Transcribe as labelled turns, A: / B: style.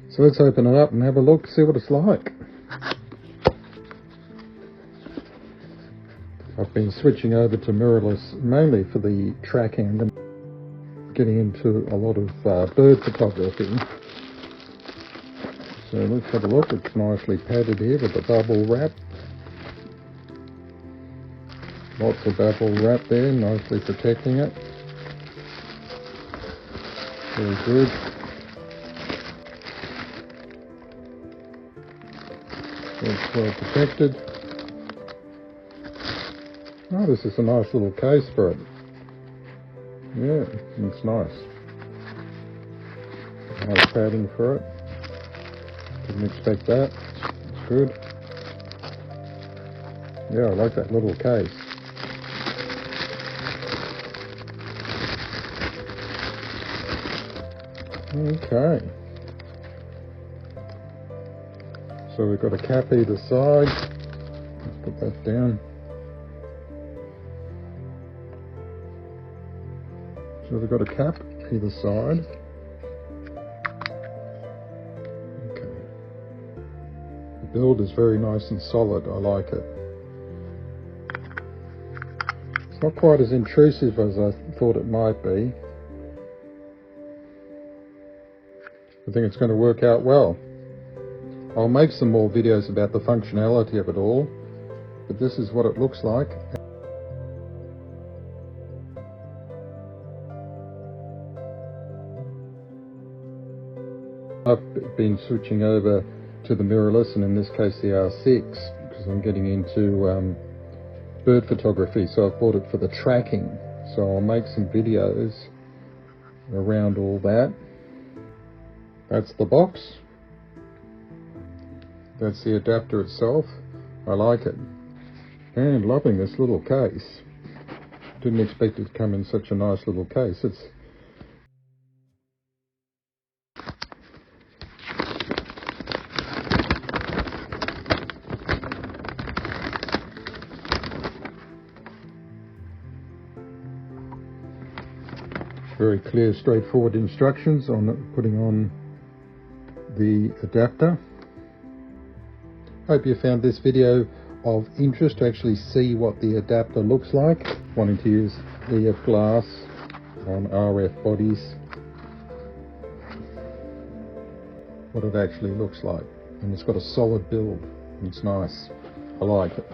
A: So let's open it up and have a look, see what it's like. I've been switching over to mirrorless mainly for the tracking and getting into a lot of bird photography. So let's have a look. It's nicely padded here with a bubble wrap. Lots of bubble wrap there, nicely protecting it. Very good. It's well protected. Oh, this is a nice little case for it. Yeah, it's nice. Nice padding for it. Didn't expect that. It's good. Yeah, I like that little case. Okay. So we've got a cap either side. Let's put that down. So we've got a cap either side. Okay. The build is very nice and solid. I like it. It's not quite as intrusive as I thought it might be. I think it's going to work out well. I'll make some more videos about the functionality of it all, but this is what it looks like. I've been switching over to the mirrorless, and in this case the R6, because I'm getting into bird photography, so I've bought it for the tracking. So I'll make some videos around all that. That's the box. That's the adapter itself. I like it. And loving this little case. Didn't expect it to come in such a nice little case. It's very clear, straightforward instructions on putting on the adapter. Hope you found this video of interest to actually see what the adapter looks like. Wanting to use EF glass on RF bodies. What it actually looks like. And it's got a solid build. It's nice. I like it.